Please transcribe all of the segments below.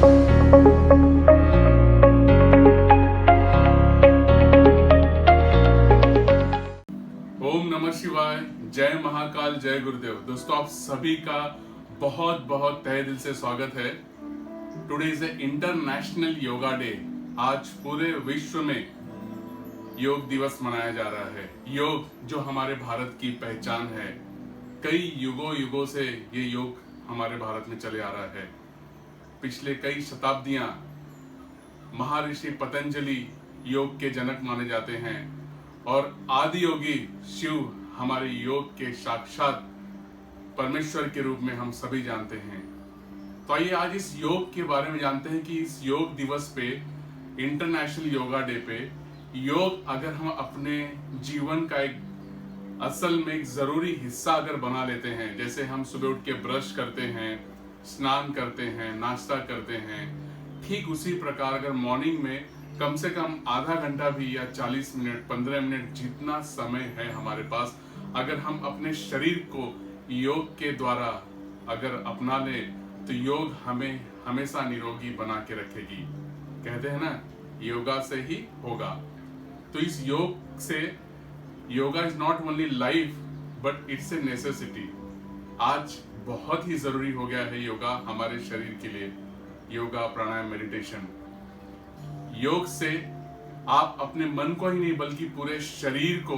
ओम नमः शिवाय, जय महाकाल, जय गुरुदेव। दोस्तों, आप सभी का बहुत बहुत तहे दिल से स्वागत है। Today is international yoga day. आज पूरे विश्व में योग दिवस मनाया जा रहा है। योग जो हमारे भारत की पहचान है, कई युगों से ये योग हमारे भारत में चले आ रहा है। पिछले कई शताब्दियां महर्षि पतंजलि योग के जनक माने जाते हैं और आदि योगी शिव हमारे योग के साक्षात परमेश्वर के रूप में हम सभी जानते हैं। तो आइए आज इस योग के बारे में जानते हैं कि इस योग दिवस पे, इंटरनेशनल योगा डे पे, योग अगर हम अपने जीवन का एक असल में एक जरूरी हिस्सा अगर बना लेते हैं, जैसे हम सुबह उठ के ब्रश करते हैं, स्नान करते हैं, नाश्ता करते हैं, ठीक उसी प्रकार अगर मॉर्निंग में कम से कम आधा घंटा भी या 40 मिनट 15 मिनट जितना समय है हमारे पास, अगर हम अपने शरीर को योग के द्वारा अगर अपना ले तो योग हमें हमेशा निरोगी बना के रखेगी। कहते हैं ना, योगा से ही होगा। तो इस योग से, yoga is not only life but it's a necessity. आज बहुत ही जरूरी हो गया है योगा हमारे शरीर के लिए। योगा, प्राणायाम, मेडिटेशन। योग से आप अपने मन को ही नहीं बल्कि पूरे शरीर को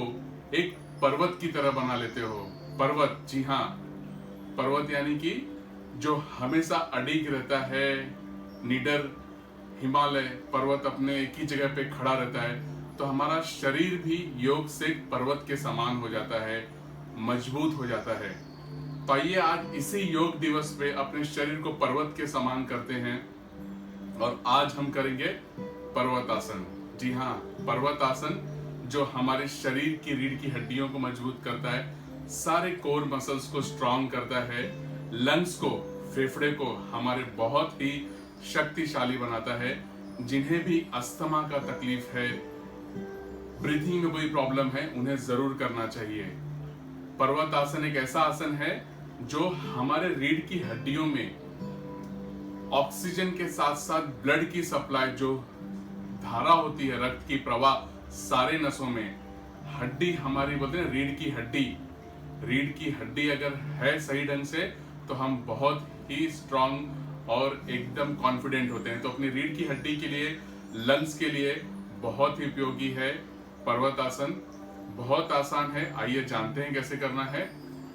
एक पर्वत की तरह बना लेते हो। पर्वत, जी हाँ, पर्वत यानी कि जो हमेशा अडिग रहता है, निडर हिमालय पर्वत अपने एक ही जगह पे खड़ा रहता है। तो हमारा शरीर भी योग से पर्वत के समान हो जाता है, मजबूत हो जाता है। तो आइए आज इसी योग दिवस पे अपने शरीर को पर्वत के समान करते हैं और आज हम करेंगे पर्वत आसन। जी हाँ, पर्वत आसन जो हमारे शरीर की रीढ़ की हड्डियों को मजबूत करता है, सारे कोर मसल्स को स्ट्रॉन्ग करता है, लंग्स को, फेफड़े को हमारे बहुत ही शक्तिशाली बनाता है। जिन्हें भी अस्थमा का तकलीफ है, ब्रीथिंग में कोई प्रॉब्लम है, उन्हें जरूर करना चाहिए। पर्वत आसन एक ऐसा आसन है जो हमारे रीढ़ की हड्डियों में ऑक्सीजन के साथ साथ ब्लड की सप्लाई, जो धारा होती है, रक्त की प्रवाह सारे नसों में, हड्डी हमारी बोलते हैं रीढ़ की हड्डी। रीढ़ की हड्डी अगर है सही ढंग से तो हम बहुत ही स्ट्रांग और एकदम कॉन्फिडेंट होते हैं। तो अपनी रीढ़ की हड्डी के लिए, लंग्स के लिए बहुत ही उपयोगी है पर्वत आसन। बहुत आसान है, आइए जानते हैं कैसे करना है।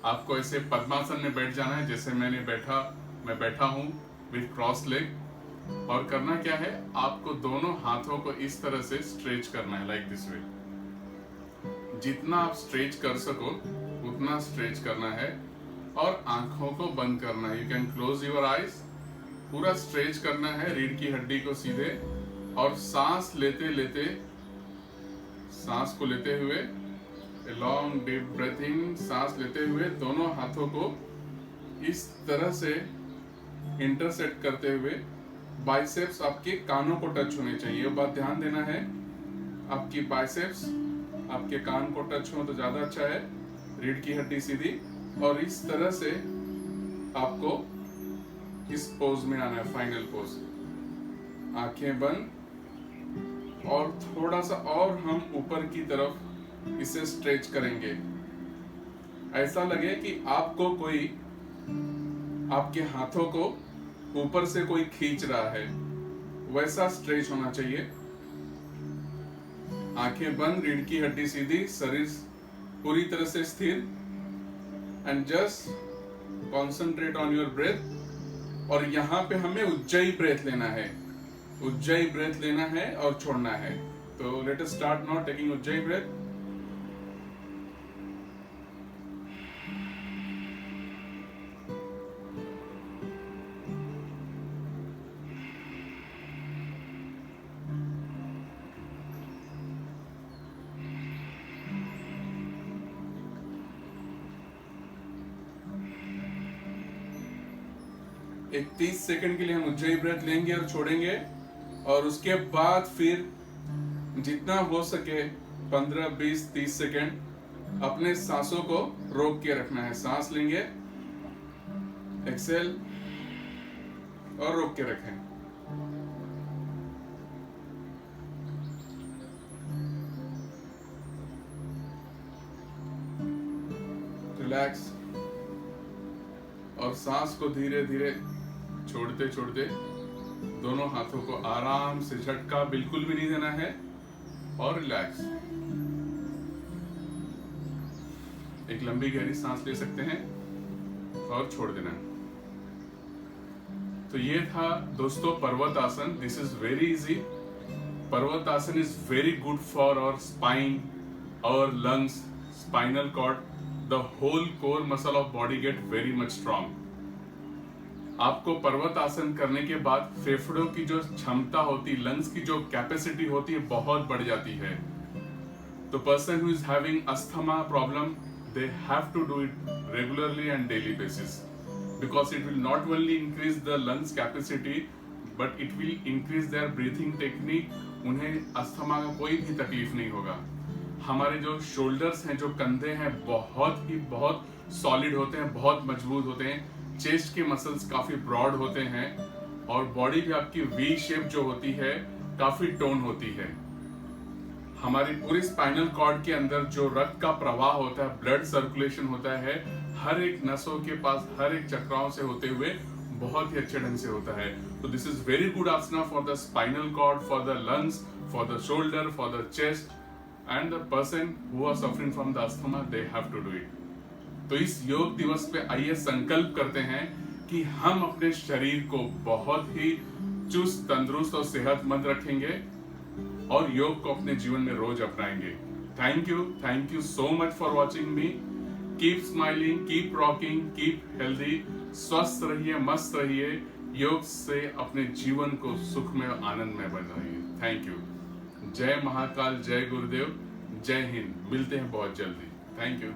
आपको ऐसे पद्मासन में बैठ जाना है, जैसे मैं बैठा हूँ विथ क्रॉस लेग। और करना क्या है, आपको दोनों हाथों को इस तरह से स्ट्रेच करना है, लाइक दिस वे। जितना आप स्ट्रेच कर सको उतना स्ट्रेच करना है और आंखों को बंद करना है। You can close your eyes. पूरा स्ट्रेच करना है रीढ़ की हड्डी को सीधे, और सांस लेते लेते, सांस को लेते हुए, लॉन्ग डीप ब्रेथ इन, सांस लेते हुए दोनों हाथों को इस तरह से इंटरसेक्ट करते हुए बाइसेप्स आपके कानों को टच होने चाहिए। बात ध्यान देना है, आपकी बाइसेप्स आपके कान को टच हो तो ज्यादा अच्छा है। रीढ़ की हड्डी सीधी, और इस तरह से आपको इस पोज में आना है, फाइनल पोज। आंखें बंद और थोड़ा सा और हम ऊपर की तरफ इसे स्ट्रेच करेंगे। ऐसा लगे कि आपको कोई आपके हाथों को ऊपर से कोई खींच रहा है, वैसा स्ट्रेच होना चाहिए। आंखें बंद, रीढ़ की हड्डी सीधी, शरीर पूरी तरह से स्थिर, and just concentrate on your breath. और यहाँ पे हमें उज्जयी ब्रेथ लेना है, उज्जयी ब्रेथ लेना है और छोड़ना है। तो let us start now taking Ujjayi breath. एक 30 सेकंड के लिए हम उज्जयी ब्रेथ लेंगे और छोड़ेंगे, और उसके बाद फिर जितना हो सके 15, 20, 30 सेकंड अपने सांसों को रोक के रखना है। सांस लेंगे, एक्सेल और रोक के रखें। रिलैक्स, और सांस को धीरे धीरे छोड़ते छोड़ते दोनों हाथों को आराम से, झटका बिल्कुल भी नहीं देना है, और रिलैक्स। एक लंबी गहरी सांस ले सकते हैं और छोड़ देना। तो ये था दोस्तों पर्वत आसन। This is very easy. Parvat asan is very good for our spine, our lungs, spinal cord, the whole core muscle of body get very much strong. आपको पर्वत आसन करने के बाद फेफड़ों की जो क्षमता होती, लंग्स की जो कैपेसिटी होती है, बहुत बढ़ जाती है। तो person who is having asthma problem, they have to do it regularly and daily basis, because it will not only increase the lungs capacity but it will increase their breathing technique। उन्हें asthma का कोई भी तकलीफ नहीं होगा। हमारे जो shoulders हैं, जो कंधे हैं, बहुत सॉलिड होते हैं, बहुत मजबूत होते हैं। चेस्ट के मसल्स काफी ब्रॉड होते हैं, और बॉडी भी आपकी वी शेप जो होती है काफी टोन होती है। हमारी पूरी स्पाइनल कॉर्ड के अंदर जो रक्त का प्रवाह होता है, ब्लड सर्कुलेशन होता है, हर एक नसों के पास, हर एक चक्राओं से होते हुए बहुत ही अच्छे ढंग से होता है। तो this is very good asana for the spinal cord, for the lungs, for the shoulder, for the chest, and the person who are suffering from the asthma, they have to do it. तो इस योग दिवस पे आइए संकल्प करते हैं कि हम अपने शरीर को बहुत ही चुस्त, तंदुरुस्त और सेहतमंद रखेंगे, और योग को अपने जीवन में रोज अपनाएंगे। Thank you so much for watching me. Keep smiling, keep rocking, keep healthy. स्वस्थ रहिए, मस्त रहिए, योग से अपने जीवन को सुखमय और आनंदमय बनाइए। Thank you. जय महाकाल, जय गुरुदेव, जय हिंद। मिलते हैं बहुत जल्दी। Thank you.